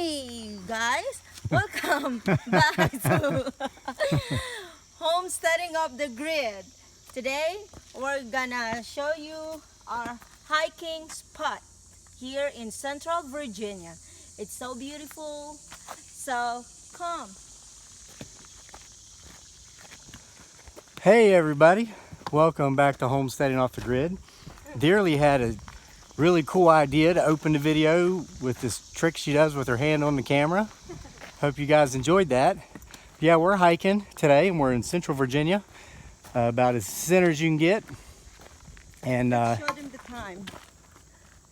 Hey guys, welcome back to Homesteading of the Grid. Today we're gonna show you our hiking spot here in Central Virginia. It's so beautiful, so come. Hey everybody, welcome back to Homesteading Off the Grid. Dearly had a really cool idea to open the video with this trick she does with her hand on the camera. Hope you guys enjoyed that. Yeah, we're hiking today and we're in Central Virginia, about as center as you can get. And Show them the time.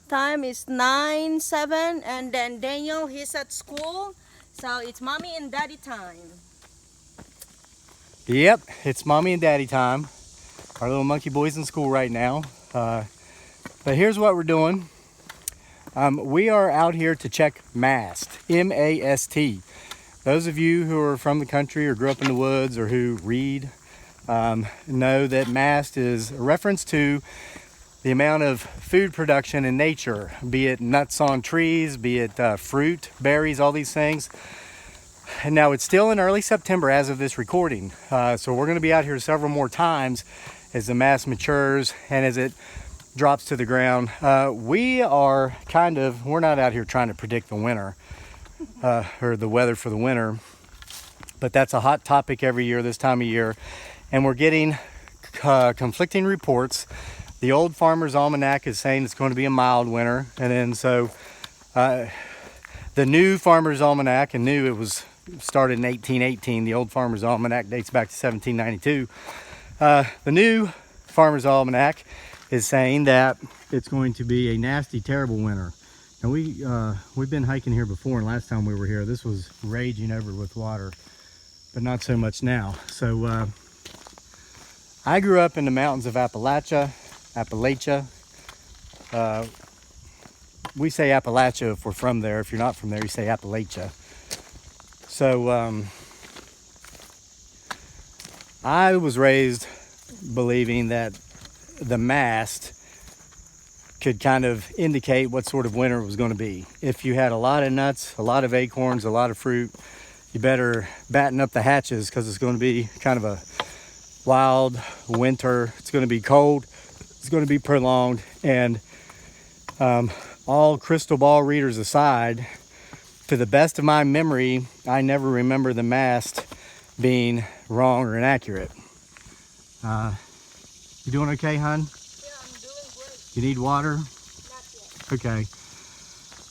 Time is 9:07, and then Daniel, he's at school, so it's mommy and daddy time. yep, it's mommy and daddy time. Our little monkey boy's in school right now. But here's what we're doing. We are out here to check mast, M-A-S-T. Those of you who are from the country or grew up in the woods or who read know that mast is a reference to the amount of food production in nature, be it nuts on trees, be it fruit, berries, all these things. And now it's still in early September as of this recording. So we're gonna be out here several more times as the mast matures and as it drops to the ground. We're not out here trying to predict the winter or the weather for the winter, but that's a hot topic every year this time of year. And we're getting conflicting reports. The old Farmer's Almanac is saying it's going to be a mild winter. And then so the new Farmer's Almanac, and new, it was started in 1818. The old Farmer's Almanac dates back to 1792. The new Farmer's Almanac is saying that it's going to be a nasty, terrible winter. And we've been hiking here before, and last time we were here, this was raging over with water, but not so much now. So I grew up in the mountains of Appalachia. We say Appalachia if we're from there. If you're not from there, you say Appalachia. So I was raised believing that the mast could kind of indicate what sort of winter it was going to be. If you had a lot of nuts, a lot of acorns, a lot of fruit, you better batten up the hatches because it's going to be kind of a wild winter. It's going to be cold. It's going to be prolonged. And all crystal ball readers aside, to the best of my memory, I never remember the mast being wrong or inaccurate. You doing okay, hon? Yeah, I'm doing great. You need water? Not yet. Okay.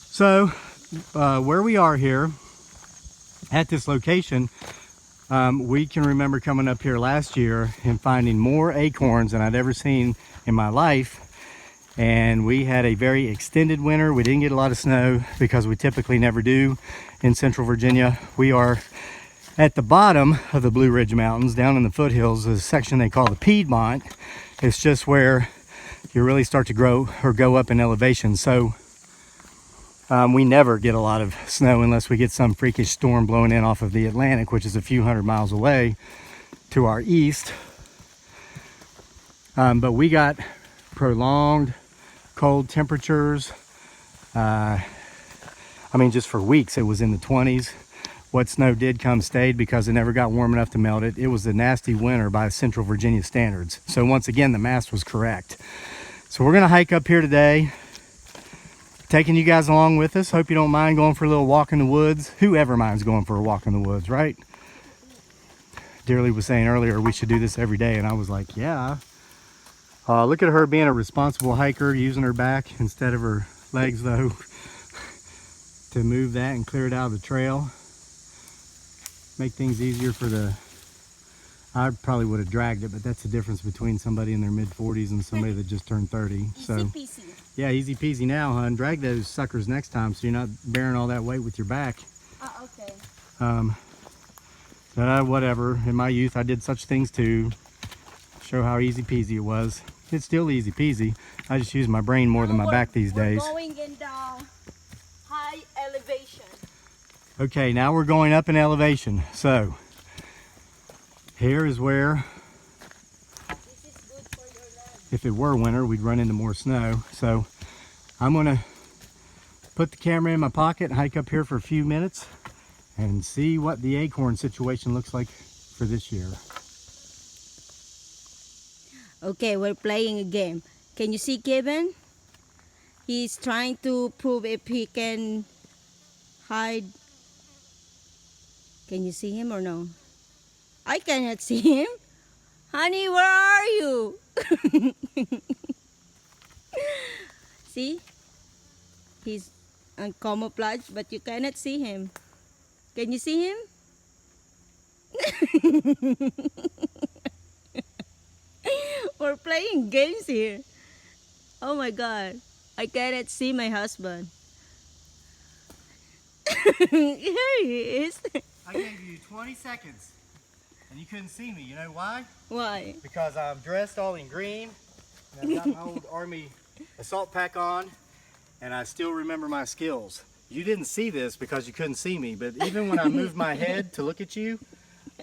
So, where we are here at this location, we can remember coming up here last year and finding more acorns than I'd ever seen in my life. And we had a very extended winter. We didn't get a lot of snow because we typically never do in Central Virginia. We are at the bottom of the Blue Ridge Mountains, down in the foothills, a section they call the Piedmont. It's just where you really start to grow or go up in elevation. So we never get a lot of snow unless we get some freakish storm blowing in off of the Atlantic, which is a few hundred miles away to our east. But we got prolonged cold temperatures. I mean, just for weeks it was in the 20s. What snow did come stayed because it never got warm enough to melt it. It was a nasty winter by Central Virginia standards. So once again, the mast was correct. So we're gonna hike up here today, taking you guys along with us. Hope you don't mind going for a little walk in the woods. Whoever minds going for a walk in the woods, right? Dearly was saying earlier we should do this every day, and I was like, yeah. Look at her being a responsible hiker, using her back instead of her legs though to move that and clear it out of the trail. Make things easier for I probably would have dragged it, but that's the difference between somebody in their mid-40s and somebody that just turned 30. So Easy peasy. yeah, easy peasy now, hon. Drag those suckers next time so you're not bearing all that weight with your back. Okay. Whatever. In my youth, I did such things too. Show how easy peasy it was. It's still easy peasy. I just use my brain more than my back these days. We're going in the high elevation. Okay, now we're going up in elevation. So here is where, This is good for your legs. if it were winter, we'd run into more snow. So I'm gonna put the camera in my pocket and hike up here for a few minutes and see what the acorn situation looks like for this year. Okay, we're playing a game. Can you see Kevin? He's trying to prove if he can hide. Can you see him or no? I cannot see him. Honey, where are you? See? He's on camouflage, but you cannot see him. Can you see him? We're playing games here. Oh my God. I cannot see my husband. Here he is. I gave you 20 seconds and you couldn't see me. You know why? Why? Because I'm dressed all in green and I've got my old Army assault pack on and I still remember my skills. You didn't see this because you couldn't see me, but even when I moved my head to look at you,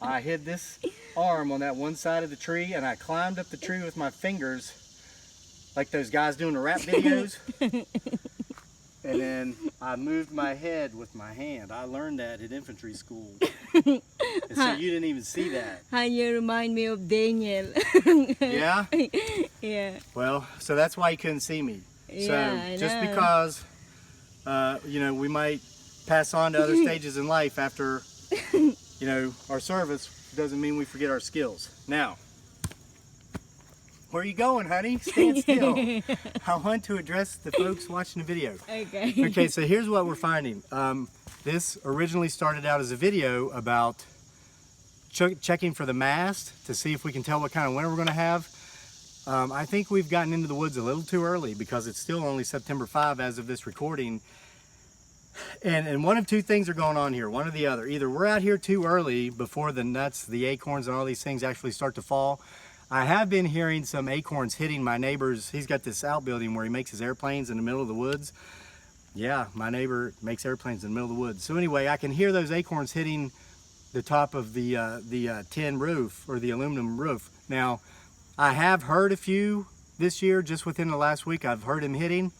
I hid this arm on that one side of the tree and I climbed up the tree with my fingers like those guys doing the rap videos. And then I moved my head with my hand. I learned that at infantry school. And so you didn't even see that. How you remind me of Daniel. Yeah? Yeah. Well, so that's why you couldn't see me. Yeah, So I just know. because, you know, we might pass on to other stages in life after, you know, our service doesn't mean we forget our skills. Now, where are you going, honey? Stand still. I want to address the folks watching the video. Okay. Okay, so here's what we're finding. This originally started out as a video about checking for the mast to see if we can tell what kind of winter we're going to have. I think we've gotten into the woods a little too early because it's still only September 5 as of this recording. And one of two things are going on here, one or the other. Either we're out here too early before the nuts, the acorns, and all these things actually start to fall. I have been hearing some acorns hitting my neighbor's. He's got this outbuilding where he makes his airplanes in the middle of the woods. Yeah, my neighbor makes airplanes in the middle of the woods. So anyway, I can hear those acorns hitting the top of the tin roof or the aluminum roof. Now, I have heard a few this year, just within the last week, I've heard him hitting,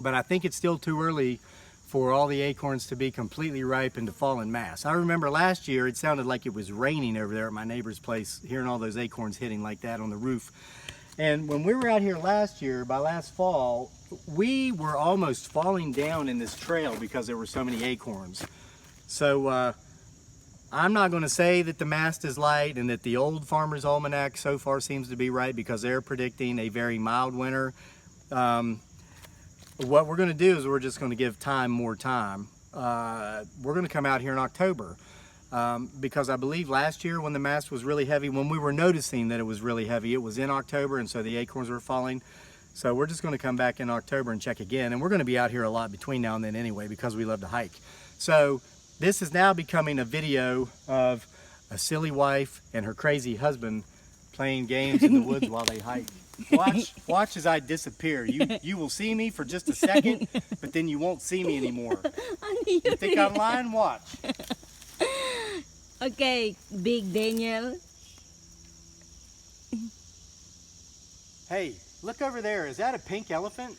but I think it's still too early for all the acorns to be completely ripe and to fall in mass. I remember last year it sounded like it was raining over there at my neighbor's place, hearing all those acorns hitting like that on the roof. And when we were out here last year, by last fall, we were almost falling down in this trail because there were so many acorns. So I'm not going to say that the mast is light and that the old Farmer's Almanac so far seems to be right because they're predicting a very mild winter. What we're going to do is we're just going to give time more time. We're going to come out here in October because I believe last year when the mast was really heavy, when we were noticing that it was really heavy, it was in October and so the acorns were falling. So we're just going to come back in October and check again, and we're going to be out here a lot between now and then anyway because we love to hike. So this is now becoming a video of a silly wife and her crazy husband playing games in the woods while they hike. Watch as I disappear. You will see me for just a second, but then you won't see me anymore. You think I'm lying? Watch. Okay, Big Daniel. Hey, look over there. Is that a pink elephant?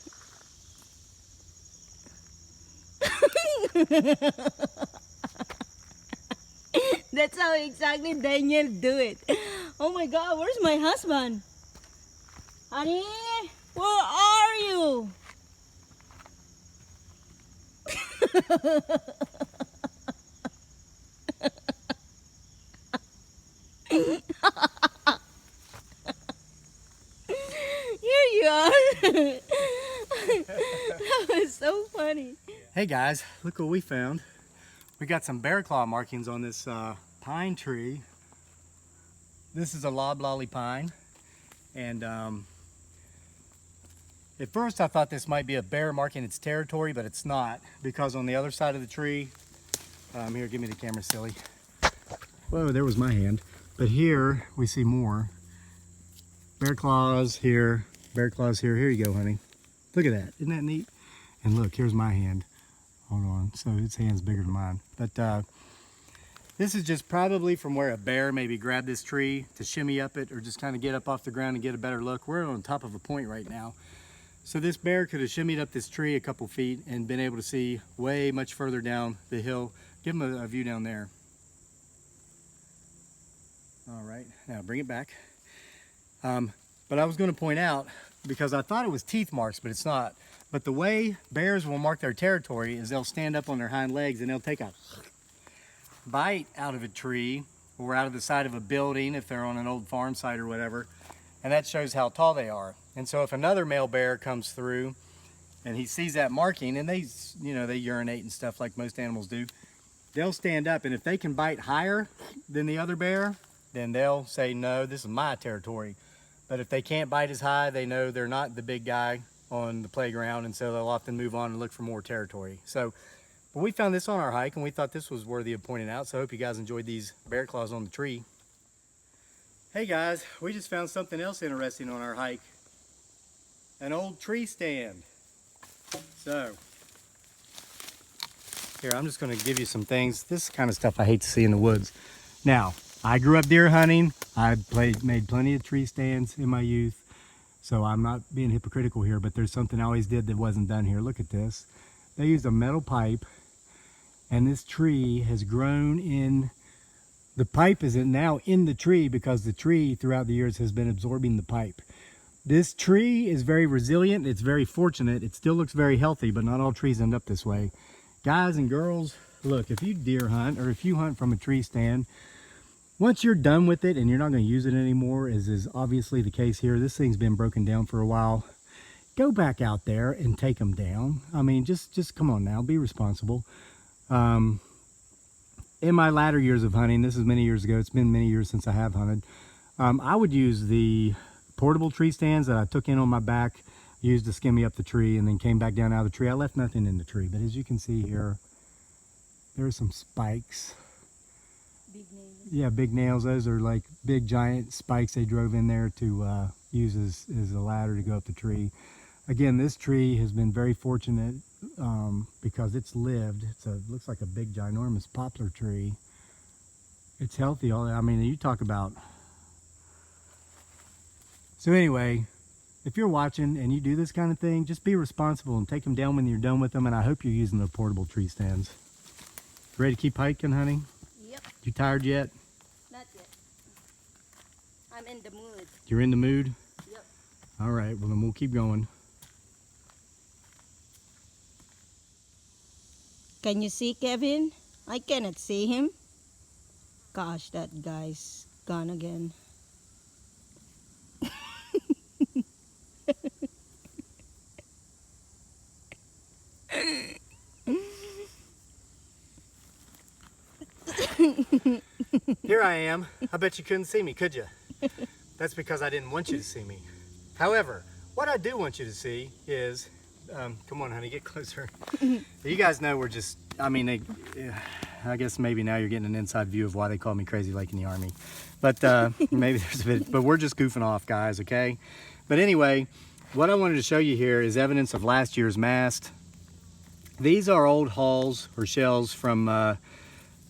That's how exactly Daniel do it. Oh my God, where's my husband? Honey, where are you? Here you are. That was so funny. Hey guys, look what we found. We got some bear claw markings on this pine tree. This is a loblolly pine, and at first I thought this might be a bear marking its territory, but it's not, because on the other side of the tree, here, give me the camera, silly. Whoa, there was my hand. But here we see more. Bear claws here, bear claws here. Here you go, honey. Look at that, isn't that neat? And look, here's my hand. Hold on, so its hand's bigger than mine. But this is just probably from where a bear maybe grabbed this tree to shimmy up it or just kind of get up off the ground and get a better look. We're on top of a point right now. So this bear could have shimmied up this tree a couple feet and been able to see way much further down the hill. Give him a view down there. All right, now bring it back. But I was going to point out, because I thought it was teeth marks, but it's not. But the way bears will mark their territory is they'll stand up on their hind legs and they'll take a bite out of a tree or out of the side of a building if they're on an old farm site or whatever. And that shows how tall they are. And so if another male bear comes through and he sees that marking, and they urinate and stuff like most animals do, they'll stand up, and if they can bite higher than the other bear, then they'll say, no, this is my territory. But if they can't bite as high, they know they're not the big guy on the playground, and so they'll often move on and look for more territory. So, but we found this on our hike, and we thought this was worthy of pointing out, so I hope you guys enjoyed these bear claws on the tree. Hey guys, we just found something else interesting on our hike. An old tree stand. So, here, I'm just going to give you some things. This kind of stuff I hate to see in the woods. Now, I grew up deer hunting. I made plenty of tree stands in my youth. So I'm not being hypocritical here, but there's something I always did that wasn't done here. Look at this. They used a metal pipe, and this tree has grown in. The pipe is now in the tree because the tree throughout the years has been absorbing the pipe. This tree is very resilient. It's very fortunate. It still looks very healthy, but not all trees end up this way. Guys and girls, look, if you deer hunt or if you hunt from a tree stand, once you're done with it and you're not going to use it anymore, as is obviously the case here, this thing's been broken down for a while, go back out there and take them down. I mean, just come on now, be responsible. In my latter years of hunting, this is many years ago, it's been many years since I have hunted, I would use the portable tree stands that I took in on my back, used to skim me up the tree, and then came back down out of the tree. I left nothing in the tree, but as you can see here, there are some spikes. Big nails. Yeah, big nails. Those are like big giant spikes they drove in there to use as a ladder to go up the tree. Again, this tree has been very fortunate because it's lived. Looks like a big ginormous poplar tree. It's healthy. I mean, you talk about. So anyway, if you're watching and you do this kind of thing, just be responsible and take them down when you're done with them. And I hope you're using the portable tree stands. Ready to keep hiking, honey? Yep. You tired yet? Not yet. I'm in the mood. You're in the mood? Yep. All right, well then we'll keep going. Can you see Kevin? I cannot see him. Gosh, that guy's gone again. Here I am. I bet you couldn't see me, could you? That's because I didn't want you to see me. However, what I do want you to see is, come on honey, get closer. You guys know we're just, I mean, I guess maybe now you're getting an inside view of why they call me Crazy Lake in the Army. But maybe there's a bit, but we're just goofing off, guys, okay? But anyway, what I wanted to show you here is evidence of last year's mast. These are old hulls or shells from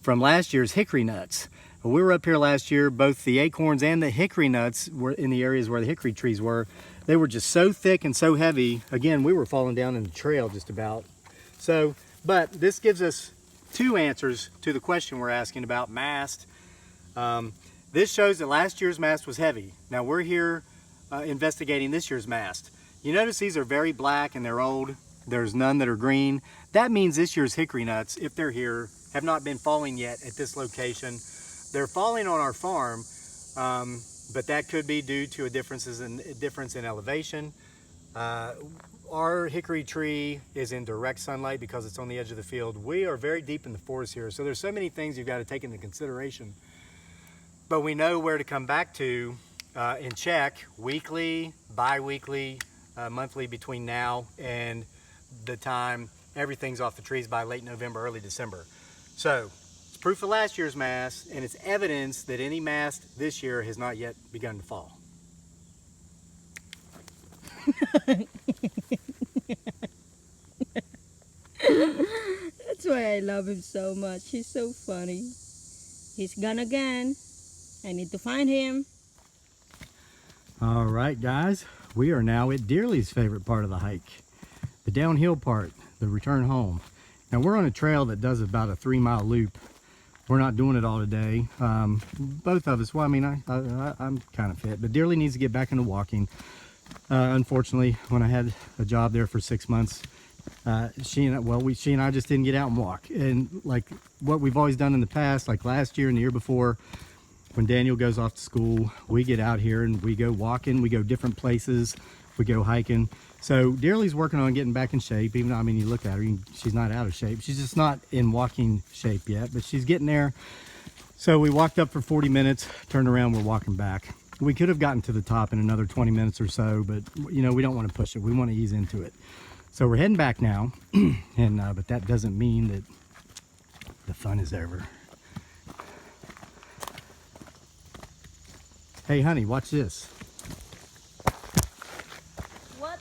last year's hickory nuts. We were up here last year, both the acorns and the hickory nuts were in the areas where the hickory trees were. They were just so thick and so heavy. Again, we were falling down in the trail just about. So, but this gives us two answers to the question we're asking about mast. This shows that last year's mast was heavy. Now we're here investigating this year's mast. You notice these are very black and they're old. There's none that are green. That means this year's hickory nuts, if they're here, have not been falling yet at this location. They're falling on our farm, but that could be due to a difference in elevation. Our hickory tree is in direct sunlight because it's on the edge of the field. We are very deep in the forest here, so there's so many things you've got to take into consideration. But we know where to come back to and check weekly, bi-weekly, monthly between now and the time everything's off the trees by late November, early December. So it's proof of last year's mast, and it's evidence that any mast this year has not yet begun to fall. That's why I love him so much. He's so funny. He's gone again. I need to find him. All right, guys. we are now at Dearly's favorite part of the hike, the downhill part, the return home. Now we're on a trail that does about a 3-mile loop. We're not doing it all today. Both of us, well, I mean, I'm kind of fit, but Dearly needs to get back into walking. Unfortunately, when I had a job there for 6 months, she and I just didn't get out and walk. And like what we've always done in the past, like last year and the year before, when Daniel goes off to school, we get out here and we go walking, we go different places, we go hiking. So Dearly's working on getting back in shape, even though, I mean, you look at her, she's not out of shape. She's just not in walking shape yet, but she's getting there. So we walked up for 40 minutes, turned around, we're walking back. We could have gotten to the top in another 20 minutes or so, but you know, we don't want to push it. We want to ease into it. So we're heading back now, and but that doesn't mean that the fun is over. Hey honey, watch this. What?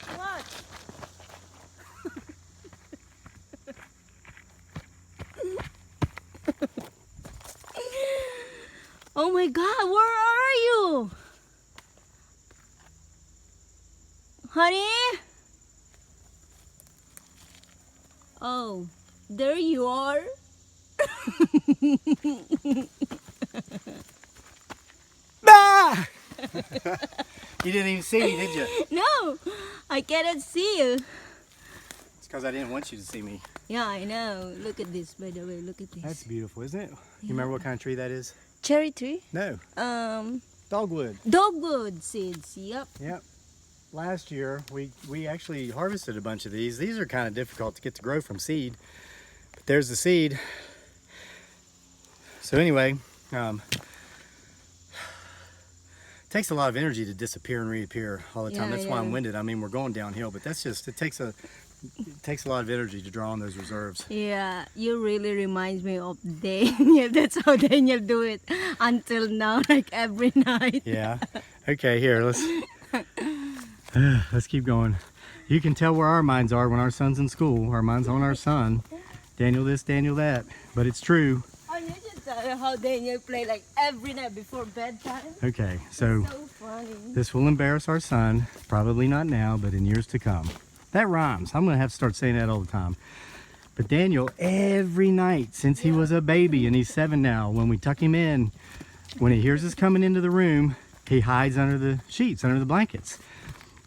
Oh my God, where are you? Honey? Oh, there you are. Ah! You didn't even see me, did you? No, I cannot see you. It's because I didn't want you to see me. Yeah, I know. Look at this, by the way. Look at this. That's beautiful, isn't it? You remember what kind of tree that is? Cherry tree? No. Dogwood. Dogwood seeds. Yep. Yep. Last year, we actually harvested a bunch of these. These are kind of difficult to get to grow from seed. But there's the seed. So anyway, takes a lot of energy to disappear and reappear all the time. That's why I'm winded. I mean, we're going downhill, but that's just, it takes a lot of energy to draw on those reserves. Yeah, you really reminds me of Daniel. That's how Daniel do it until now, like every night. Yeah. Okay, here, let's keep going. You can tell where our minds are when our son's in school. Our mind's on our son. Daniel this, Daniel that. But it's true. Oh, you just tell how Daniel play like every night before bedtime. Okay, so funny. This will embarrass our son. Probably not now, but in years to come. That rhymes. I'm going to have to start saying that all the time. But Daniel, every night since he was a baby, and he's 7 now, when we tuck him in, when he hears us coming into the room, he hides under the sheets, under the blankets.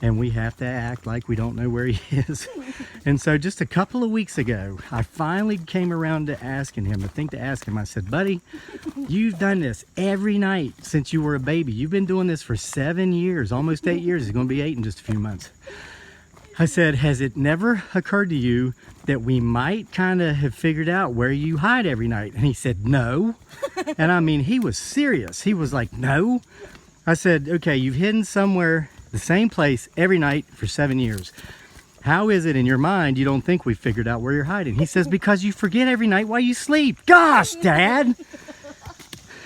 And we have to act like we don't know where he is. And so just a couple of weeks ago, I finally came around to asking him, I said, buddy, you've done this every night since you were a baby. You've been doing this for 7 years, almost 8 years. He's going to be 8 in just a few months. I said, has it never occurred to you that we might kind of have figured out where you hide every night? And he said, no. And I mean, he was serious. He was like, no. I said, okay, you've hidden somewhere, the same place every night for 7 years. How is it in your mind you don't think we've figured out where you're hiding? He says, because you forget every night while you sleep. Gosh, Dad.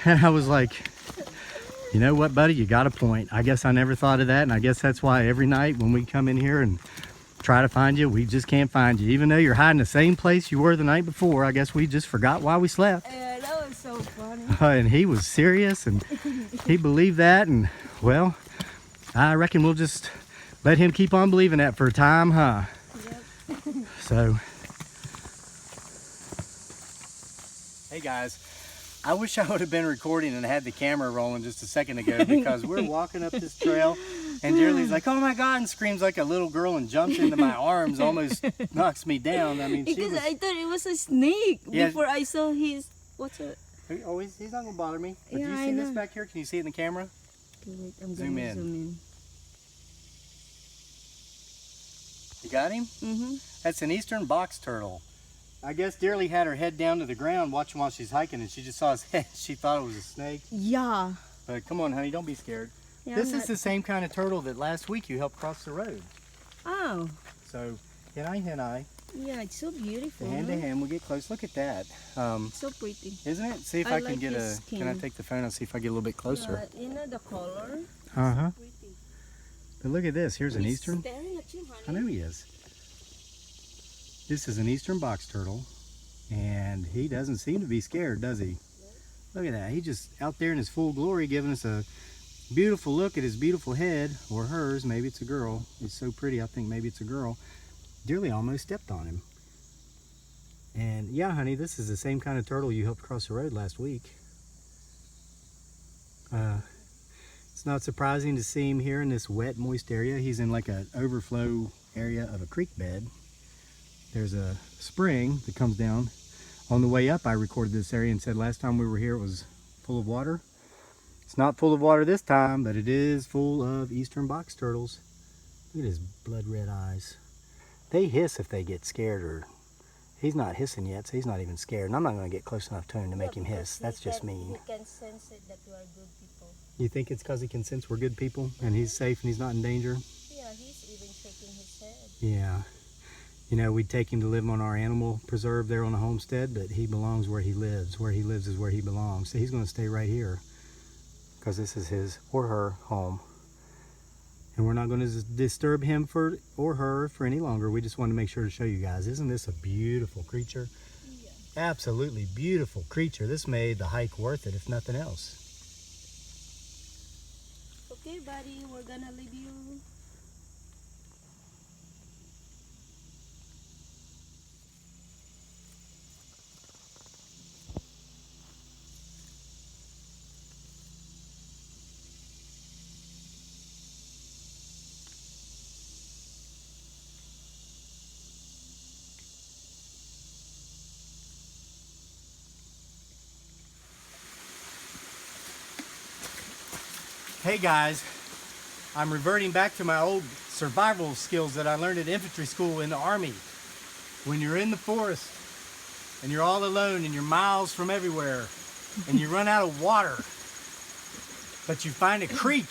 And I was like, you know what, buddy? You got a point. I guess I never thought of that. And I guess that's why every night when we come in here and try to find you, we just can't find you. Even though you're hiding the same place you were the night before, I guess we just forgot why we slept. Yeah, that was so funny. And he was serious and he believed that. And well, I reckon we'll just let him keep on believing that for a time, huh? Yep. So, hey guys, I wish I would have been recording and had the camera rolling just a second ago, because we're walking up this trail and Dearly's like, oh my God, and screams like a little girl and jumps into my arms, almost knocks me down. I mean, because I thought it was a snake before I saw his, what's it? Oh, he's not gonna bother me. But Yeah, do you I see this know. back here? Can you see it in the camera? Okay, wait, I'm Zoom gonna in. zoom in. You got him? Mm-hmm. That's an eastern box turtle. I guess Dearly had her head down to the ground watching while she's hiking, and she just saw his head. She thought it was a snake. Yeah. But come on, honey, don't be scared. Yeah, This is the same kind of turtle that last week you helped cross the road. Oh. So, henai, Yeah, it's so beautiful. hand to hand, we'll get close. Look at that. So pretty. Isn't it? See if I I can like get his can I skin. take the phone and see if I get a little bit closer? You know the color? Uh-huh. Pretty. But look at this. Here's an He's eastern. staring at you, honey. I know he is. This is an eastern box turtle, and he doesn't seem to be scared, does he? Look at that. He's just out there in his full glory, giving us a Beautiful look at his beautiful head, or hers, maybe it's a girl. It's so pretty, I think maybe it's a girl. Dearly almost stepped on him. And yeah, honey, this is the same kind of turtle you helped cross the road last week. It's not surprising to see him here in this wet, moist area. He's in like an overflow area of a creek bed. There's a spring that comes down. On the way up, I recorded this area and said last time we were here it was full of water. It's not full of water this time, but it is full of eastern box turtles. Look at his blood red eyes. They hiss if they get scared, or he's not hissing yet, so he's not even scared. And I'm not going to get close enough to him to make him hiss. That's just mean. He can sense it that we are good people. You think it's because he can sense we're good people and he's safe and he's not in danger? Yeah, he's even shaking his head. Yeah. You know, we'd take him to live on our animal preserve there on the homestead, but he belongs where he lives. Where he lives is where he belongs. So he's going to stay right here because this is his or her home. And we're not going to disturb him or her for any longer. We just wanted to make sure to show you guys. Isn't this a beautiful creature? Yeah. Absolutely beautiful creature. This made the hike worth it, if nothing else. Okay, buddy, we're gonna leave you. Hey guys, I'm reverting back to my old survival skills that I learned at infantry school in the Army. When you're in the forest and you're all alone and you're miles from everywhere and you run out of water, but you find a creek,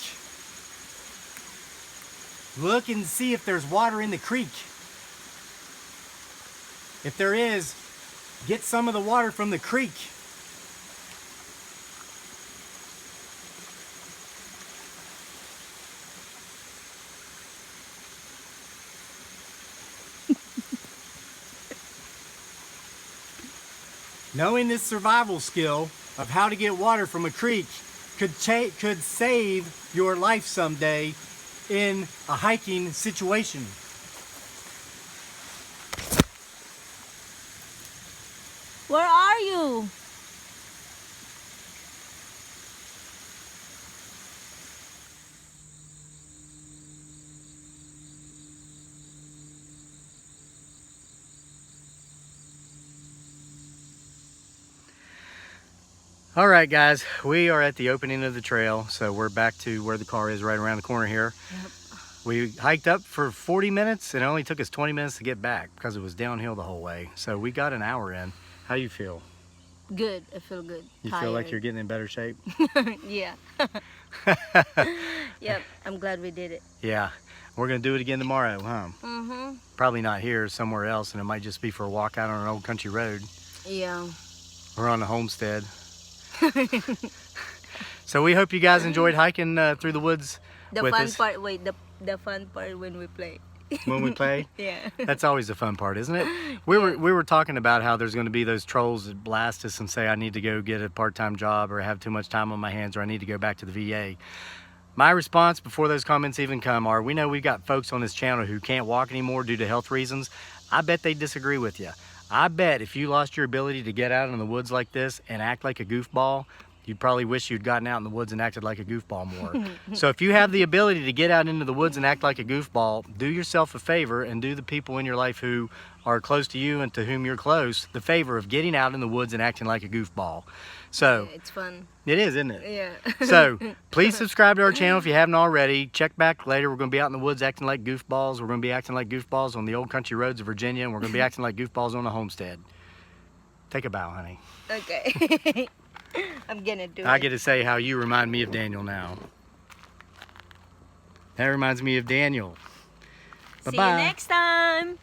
look and see if there's water in the creek. If there is, get some of the water from the creek. Knowing this survival skill of how to get water from a creek could save your life someday in a hiking situation. Where are you? All right, guys, we are at the opening of the trail, so we're back to where the car is right around the corner here. Yep. We hiked up for 40 minutes and it only took us 20 minutes to get back because it was downhill the whole way. So we got an hour in. How you feel? Good. I feel good. You feel like you're getting in better shape? Yeah. Yep. I'm glad we did it. Yeah. We're going to do it again tomorrow, huh? Mm-hmm. Probably not here, somewhere else, and it might just be for a walk out on an old country road. Yeah. Or on the homestead. So we hope you guys enjoyed hiking through the woods with us. The fun part when we play. When we play? Yeah. That's always the fun part, isn't it? We were talking about how there's going to be those trolls that blast us and say I need to go get a part-time job or have too much time on my hands or I need to go back to the VA. My response before those comments even come are, we know we've got folks on this channel who can't walk anymore due to health reasons. I bet they disagree with you. I bet if you lost your ability to get out in the woods like this and act like a goofball, you'd probably wish you'd gotten out in the woods and acted like a goofball more. So if you have the ability to get out into the woods and act like a goofball, do yourself a favor and do the people in your life who are close to you and to whom you're close the favor of getting out in the woods and acting like a goofball. So Yeah, it's fun. it is, isn't it? Yeah. So please subscribe to our channel if you haven't already. Check back later. We're going to be out in the woods acting like goofballs. We're going to be acting like goofballs on the old country roads of Virginia, and we're going to be acting like goofballs on the homestead. Take a bow, honey. Okay. I'm gonna do it. I get to say how you remind me of Daniel now. That reminds me of Daniel. Bye-bye. See you next time.